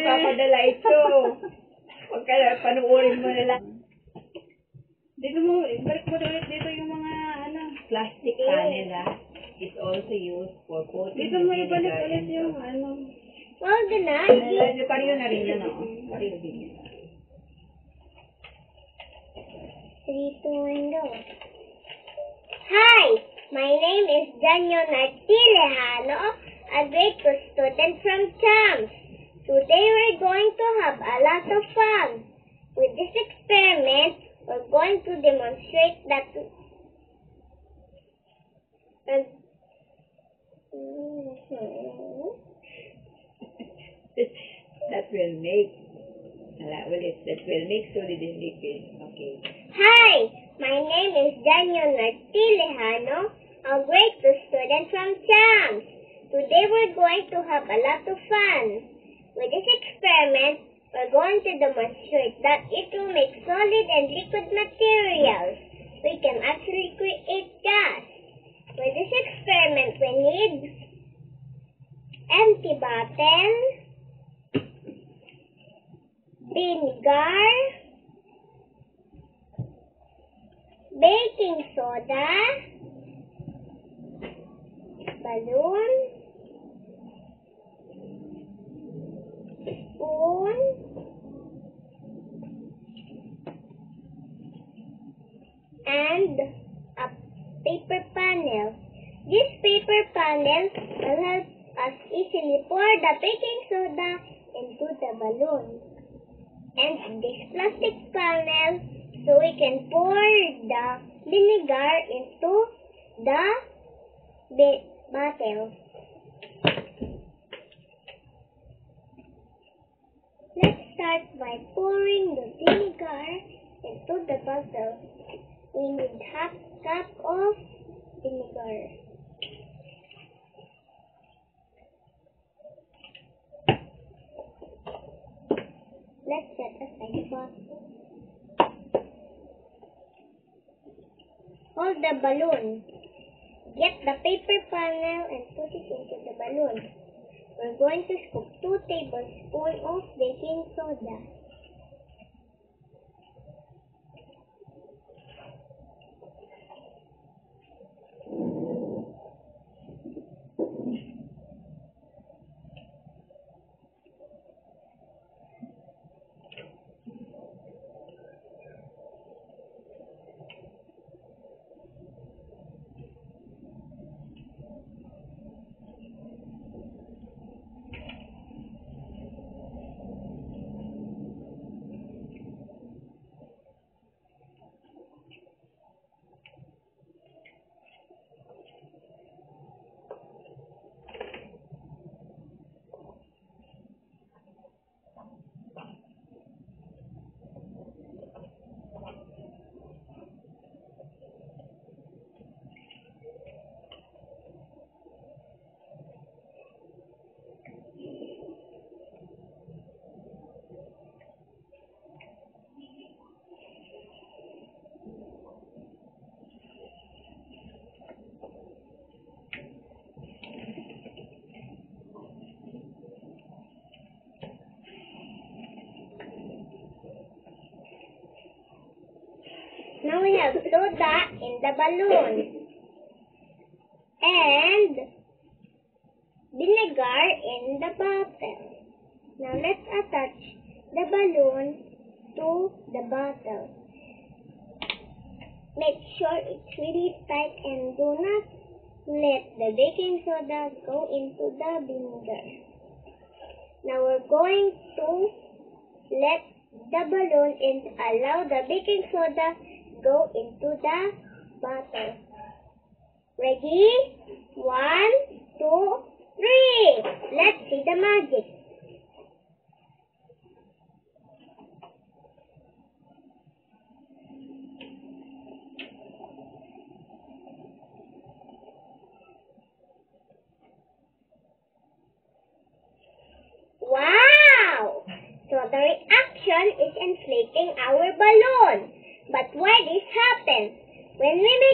magpapadala ito. Huwag ka na, panuorin mo na lang. Dito mo, balik mo ulit dito yung mga, Plastic canela is also used for coating dito mo ibalik ulit yung, Well, good night. Pariyo na rin yan, o. Pariyo din yan. 3, 2, and go. Hi, my name is Daniel Nartilejano, a grade 2 student from CHAMS. Today we're going to have a lot of fun. With this experiment, we're going to demonstrate that That will make solid and liquid. Okay. Hi, my name is Daniel Nartilejano, a grade 2 student from CHAMS. Today we're going to have a lot of fun. With this experiment, we're going to demonstrate that it will make solid and liquid materials. We can actually create gas. With this experiment, we need empty bottle, vinegar, baking soda, balloon, spoon, and a paper panel. This paper panel will help us easily pour the baking soda into the balloon. And this plastic panel so we can pour the vinegar into the bottle. Let's start by pouring the vinegar into the bottle. We need half cup of vinegar. Let's set aside the bottle. Hold the balloon. Get the paper panel and put it into the balloon. We're going to scoop 2 tablespoons of baking soda. Now we have soda in the balloon and vinegar in the bottle. Now let's attach the balloon to the bottle. Make sure it's really tight and do not let the baking soda go into the vinegar. Now we're going to let the balloon and allow the baking soda go into the bottle. Ready? 1, 2, 3. Let's see the magic. Wow! So the reaction is inflating our balloon. But why this happened? When we